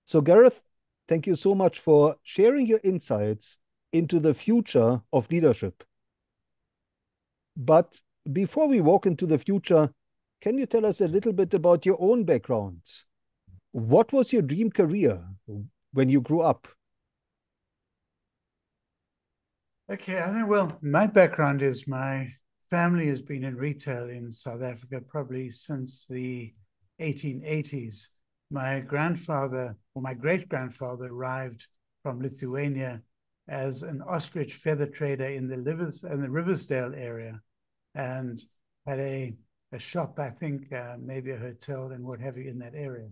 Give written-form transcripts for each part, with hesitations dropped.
So, Gareth, thank you so much for sharing your insights into the future of leadership. But before we walk into the future, can you tell us a little bit about your own background? What was your dream career when you grew up? Okay, I think, well, my background is my family has been in retail in South Africa probably since the 1880s. My grandfather, or my great grandfather, arrived from Lithuania as an ostrich feather trader in the Riversdale area and had a shop, I think, maybe a hotel and what have you in that area.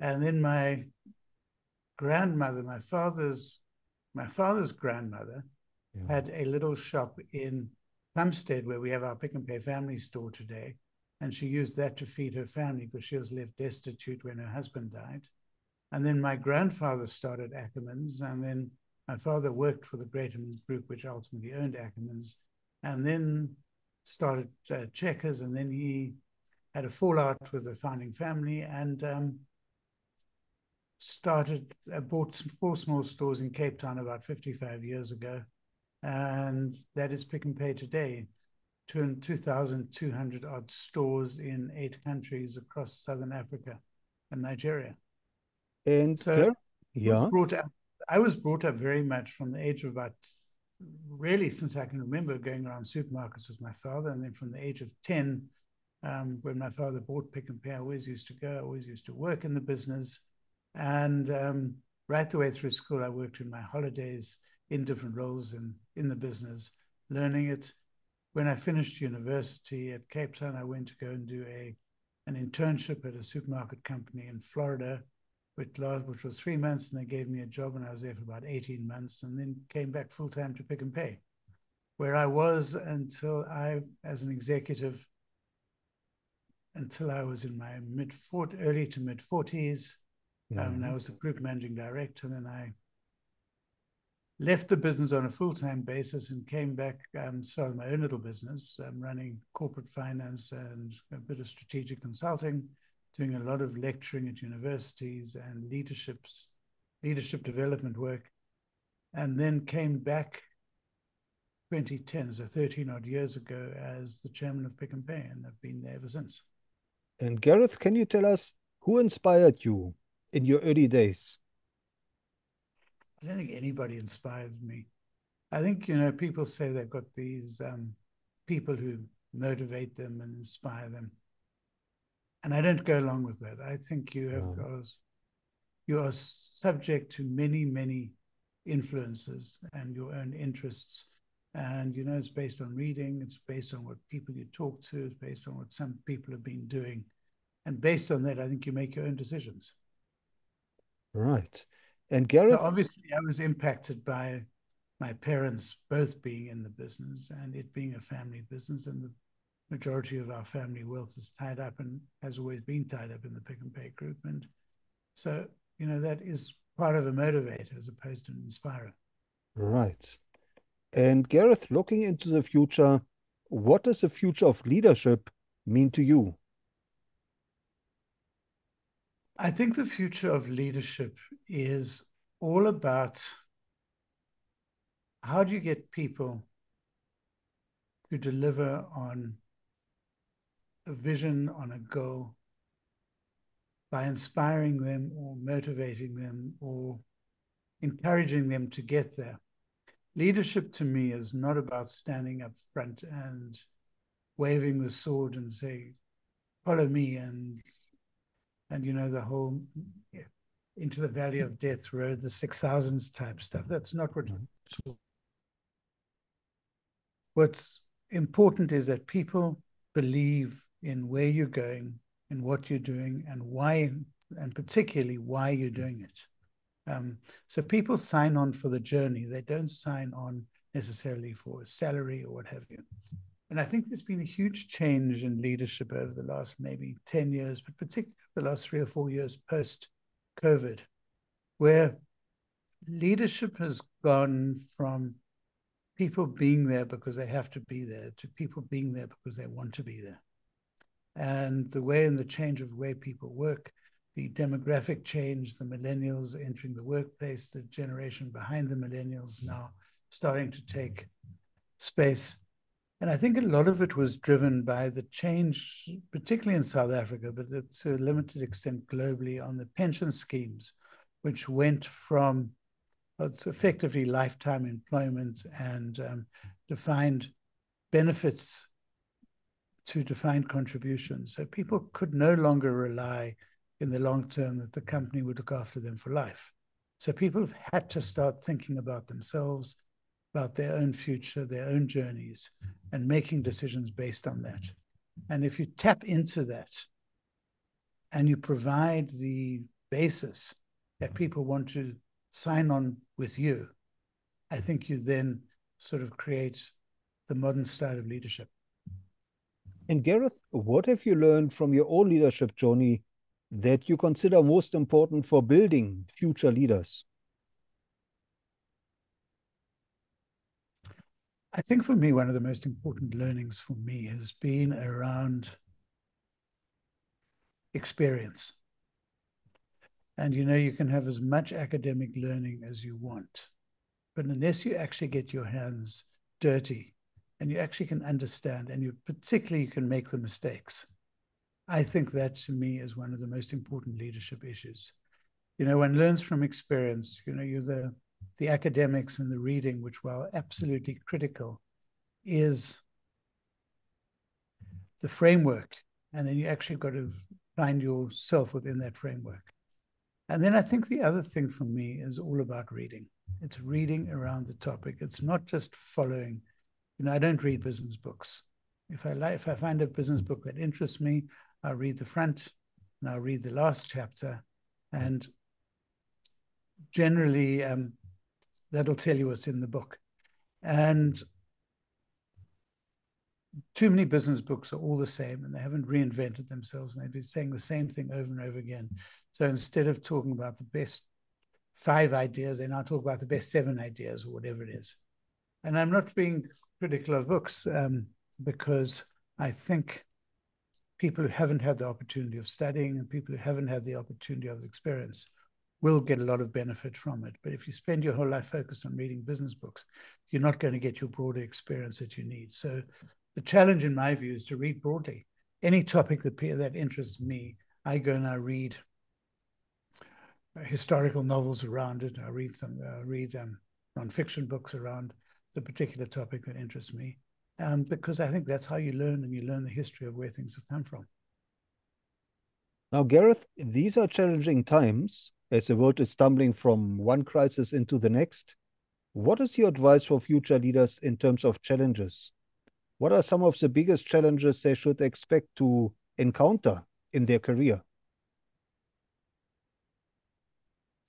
And then my grandmother, my father's grandmother, Yeah. had a little shop in Plumstead where we have our Pick and Pay family store today. And she used that to feed her family because she was left destitute when her husband died. And then my grandfather started Ackerman's. And then my father worked for the Greaterman Group, which ultimately owned Ackerman's. And then started Checkers. And then he had a fallout with the founding family and bought 4 small stores in Cape Town about 55 years ago, and that is Pick and Pay today. 2,200 odd stores in 8 countries across Southern Africa and Nigeria. And So Gareth, was yeah, brought up. I was brought up very much from the age of about, really since I can remember, going around supermarkets with my father, and then from the age of 10, when my father bought Pick and Pay, I always used to go. I always used to work in the business, and right the way through school, I worked in my holidays in different roles in the business, learning it. When I finished university at Cape Town, I went to go and do an internship at a supermarket company in Florida, which was 3 months, and they gave me a job, and I was there for about 18 months, and then came back full time to Pick and Pay, where I was as an executive, until I was in my early to mid 40s. And I yeah. was the group managing director. And then I left the business on a full-time basis and came back, started my own little business, running corporate finance and a bit of strategic consulting, doing a lot of lecturing at universities and leadership development work. And then came back 2010, so 13 odd years ago, as the chairman of Pick and Pay, and I've been there ever since. And Gareth, can you tell us who inspired you in your early days? I don't think anybody inspired me. I think, people say they've got these people who motivate them and inspire them. And I don't go along with that. I think Yeah. you are subject to many, many influences and your own interests. And, it's based on reading, it's based on what people you talk to, it's based on what some people have been doing. And based on that, I think you make your own decisions. Right. And So Gareth, obviously, I was impacted by my parents both being in the business and it being a family business. And the majority of our family wealth is tied up and has always been tied up in the Pick and Pay group. And so, that is part of a motivator as opposed to an inspirer. right. And Gareth, looking into the future, what does the future of leadership mean to you? I think the future of leadership is all about how do you get people to deliver on a vision, on a goal, by inspiring them or motivating them or encouraging them to get there. Leadership to me is not about standing up front and waving the sword and say, follow me, and the whole, yeah, into the valley of death road, the 6,000s type stuff. That's not what. Mhm. What's important is that people believe in where you're going and what you're doing and why, and particularly why you're doing it. So people sign on for the journey. They don't sign on necessarily for a salary or what have you. And I think there's been a huge change in leadership over the last maybe 10 years, but particularly the last 3 or 4 years post COVID, where leadership has gone from people being there because they have to be there to people being there because they want to be there. And the way and the change of the way people work, the demographic change, the millennials entering the workplace, the generation behind the millennials now starting to take space. And I think a lot of it was driven by the change, particularly in South Africa, but to a limited extent globally, on the pension schemes, which went from it's effectively lifetime employment and defined benefits to defined contributions. So people could no longer rely in the long term that the company would look after them for life. So people have had to start thinking about themselves, about their own future, their own journeys, and making decisions based on that. And if you tap into that and you provide the basis that people want to sign on with you, I think you then sort of create the modern style of leadership. And Gareth, what have you learned from your own leadership journey that you consider most important for building future leaders? I think for me, one of the most important learnings for me has been around experience. And you can have as much academic learning as you want, but unless you actually get your hands dirty and you actually can understand, and particularly you can make the mistakes, I think that to me is one of the most important leadership issues. One learns from experience. You're the academics and the reading, which, while absolutely critical, is the framework. And then you actually got to find yourself within that framework. And then I think the other thing for me is all about reading. It's reading around the topic. It's not just following. I don't read business books. If I find a business book that interests me, I'll read the front and I'll read the last chapter. And generally, that'll tell you what's in the book. And too many business books are all the same, and they haven't reinvented themselves, and they've been saying the same thing over and over again. So instead of talking about the best 5 ideas, they now talk about the best 7 ideas or whatever it is. And I'm not being critical of books, because I think people who haven't had the opportunity of studying and people who haven't had the opportunity of experience will get a lot of benefit from it. But if you spend your whole life focused on reading business books, you're not going to get your broader experience that you need. So the challenge, in my view, is to read broadly. Any topic that interests me, I go and I read historical novels around it. I read nonfiction books around the particular topic that interests me, because I think that's how you learn, and you learn the history of where things have come from. Now, Gareth, these are challenging times as the world is stumbling from one crisis into the next. What is your advice for future leaders in terms of challenges? What are some of the biggest challenges they should expect to encounter in their career?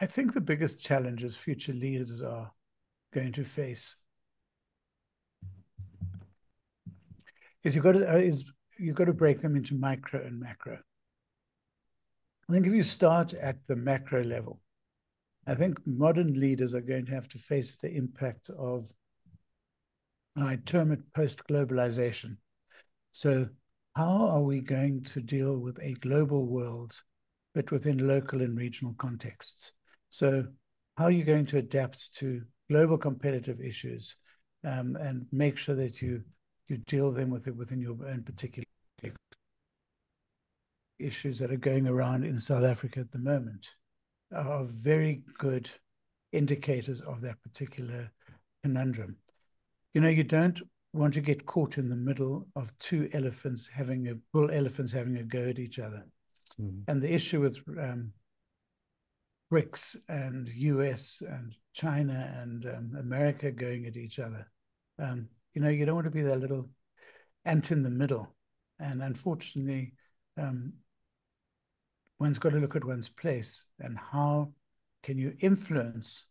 I think the biggest challenges future leaders are going to face is you've got to break them into micro and macro. I think if you start at the macro level, I think modern leaders are going to have to face the impact of, I term it, post-globalization. So how are we going to deal with a global world, but within local and regional contexts? So how are you going to adapt to global competitive issues, and make sure that you deal them within your own particular issues that are going around in South Africa at the moment are very good indicators of that particular conundrum. You don't want to get caught in the middle of bull elephants having a go at each other. Mm. And the issue with BRICS and US and China and America going at each other, you don't want to be that little ant in the middle. And unfortunately, one's got to look at one's place and how can you influence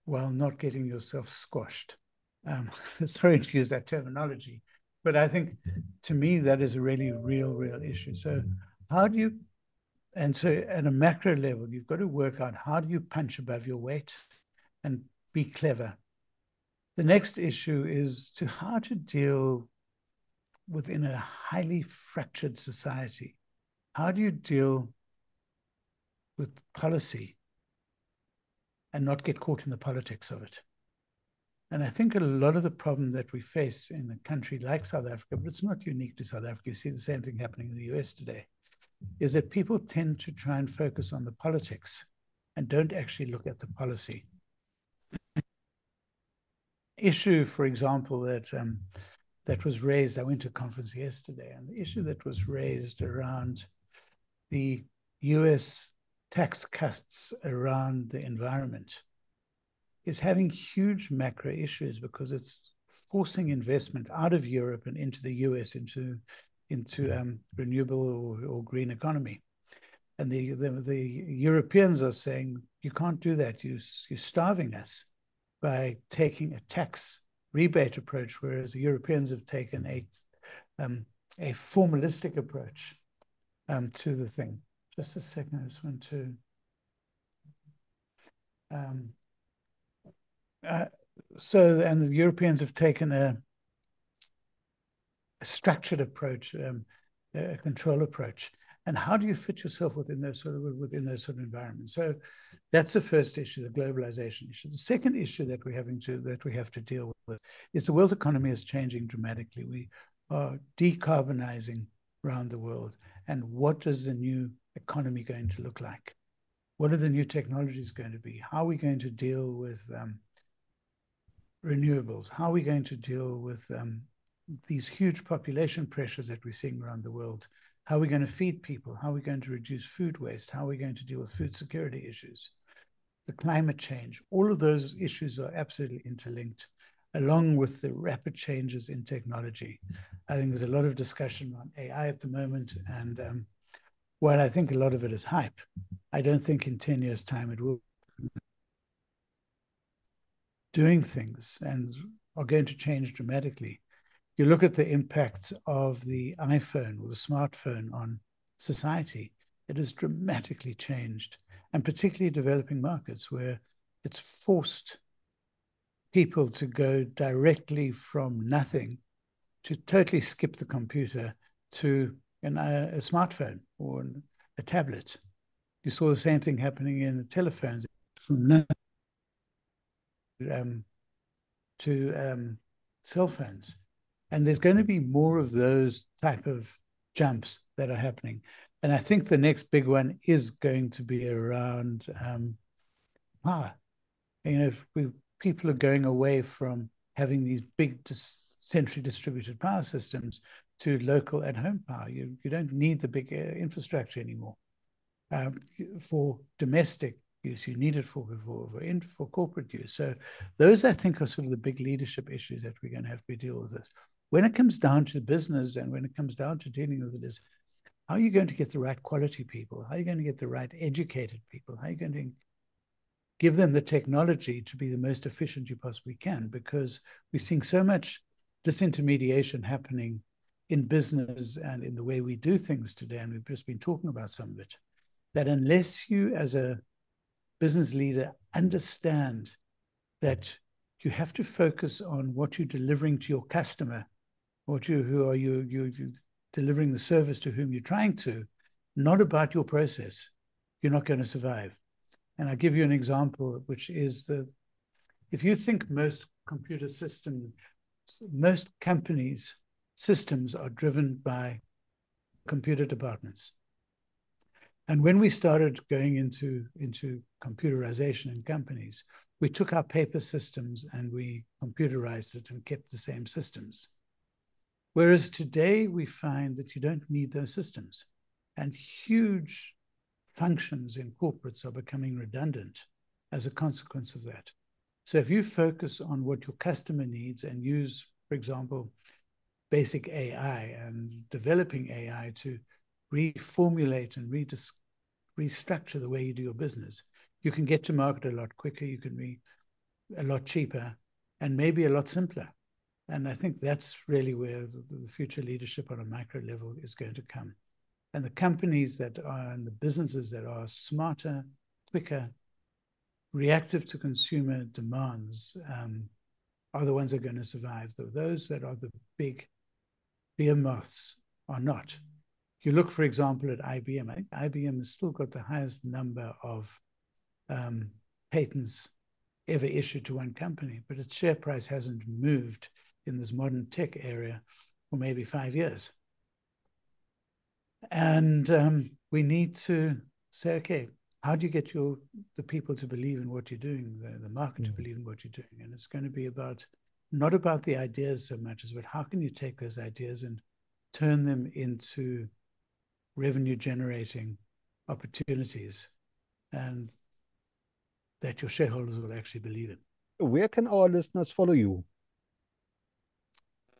while not getting yourself squashed. Sorry to use that terminology, but I think to me that is a really real issue. So so at a macro level, you've got to work out how do you punch above your weight and be clever. The next issue is how to deal within a highly fractured society. How do you deal with policy and not get caught in the politics of it. And I think a lot of the problem that we face in a country like South Africa, but it's not unique to South Africa, you see the same thing happening in the US today, is that people tend to try and focus on the politics and don't actually look at the policy. Issue, for example, that was raised, I went to a conference yesterday, and the issue that was raised around the US tax cuts around the environment is having huge macro issues because it's forcing investment out of Europe and into the US into renewable or green economy. And the Europeans are saying, you can't do that. You're starving us by taking a tax rebate approach, whereas the Europeans have taken a formalistic approach to the thing. Just a second, I just want to. And the Europeans have taken a structured approach, a control approach. And how do you fit yourself within those sort of environments? So that's the first issue, the globalization issue. The second issue that we have to deal with is the world economy is changing dramatically. We are decarbonizing around the world. And what is the new economy going to look like? What are the new technologies going to be? How are we going to deal with renewables? How are we going to deal with these huge population pressures that we're seeing around the world? How are we going to feed people? How are we going to reduce food waste? How are we going to deal with food security issues? The climate change, all of those issues are absolutely interlinked, along with the rapid changes in technology. I think there's a lot of discussion on AI at the moment, and while I think a lot of it is hype, I don't think in 10 years' time it will be doing things and are going to change dramatically. You look at the impacts of the iPhone or the smartphone on society, it has dramatically changed, and particularly developing markets where it's forced people to go directly from nothing to totally skip the computer to a smartphone or a tablet. You saw the same thing happening in telephones, from nothing to cell phones. And there's going to be more of those type of jumps that are happening. And I think the next big one is going to be around power. You know, people are going away from having these big centrally distributed power systems to local at-home power. You don't need the big infrastructure anymore for domestic use. You need it for corporate use. So those, I think, are sort of the big leadership issues that we're going to have to deal with. This. When it comes down to business and when it comes down to dealing with it is, how are you going to get the right quality people? How are you going to get the right educated people? How are you going to give them the technology to be the most efficient you possibly can? Because we're seeing so much disintermediation happening in business and in the way we do things today, and we've just been talking about some of it, that unless you as a business leader understand that you have to focus on what you're delivering to your customer, who are you delivering the service to whom you're trying to, not about your process, you're not going to survive. And I'll give you an example, which is if you think most computer systems, most companies' systems are driven by computer departments. And when we started going into computerization in companies, we took our paper systems and we computerized it and kept the same systems. Whereas today we find that you don't need those systems, and huge functions in corporates are becoming redundant as a consequence of that. So if you focus on what your customer needs and use, for example, basic AI and developing AI to reformulate and restructure the way you do your business, you can get to market a lot quicker, you can be a lot cheaper, and maybe a lot simpler. And I think that's really where the future leadership on a micro level is going to come. And the companies that are, and the businesses that are smarter, quicker, reactive to consumer demands are the ones that are going to survive. Those that are the big behemoths are not. you look, for example, at IBM. I think IBM has still got the highest number of patents ever issued to one company, but its share price hasn't moved in this modern tech area for maybe 5 years. And we need to say, okay, how do you get the people to believe in what you're doing, the market to believe in what you're doing? And it's going to be not about the ideas so much as about how can you take those ideas and turn them into revenue generating opportunities, and that your shareholders will actually believe in. Where can our listeners follow you?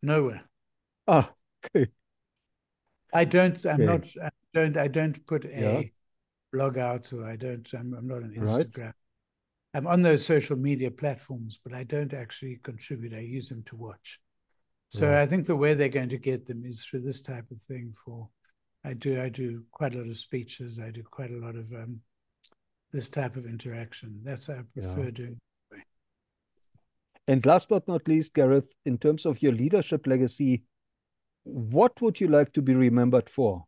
Nowhere. Ah, okay. I don't put Yeah, a blog out, or I'm not on right. Instagram. I'm on those social media platforms, but I don't actually contribute. I use them to watch. So Right. I think the way they're going to get them is through this type of thing. I do quite a lot of speeches. I do quite a lot of this type of interaction. That's what I Yeah. prefer doing. And last but not least, Gareth, in terms of your leadership legacy, what would you like to be remembered for?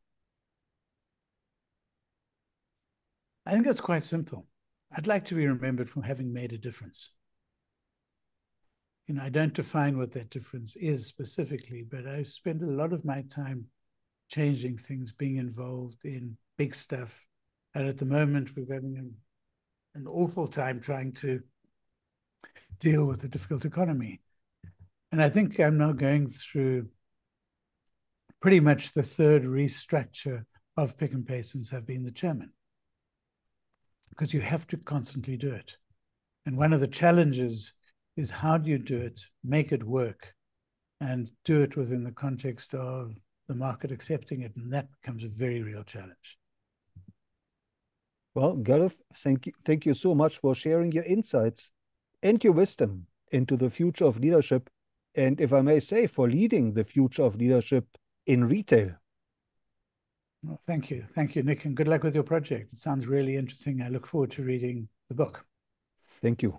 I think it's quite simple. I'd like to be remembered for having made a difference. I don't define what that difference is specifically, but I spend a lot of my time changing things, being involved in big stuff. And at the moment, we're having an awful time trying to deal with the difficult economy. And I think I'm now going through pretty much the third restructure of Pick and Pay since I've been the chairman, because you have to constantly do it. And one of the challenges is how do you do it, make it work, and do it within the context of the market accepting it. And that becomes a very real challenge. Well, Gareth, thank you so much for sharing your insights and your wisdom into the future of leadership. And if I may say, for leading the future of leadership in retail. Well, thank you. Thank you, Nick, and good luck with your project. It sounds really interesting. I look forward to reading the book. Thank you.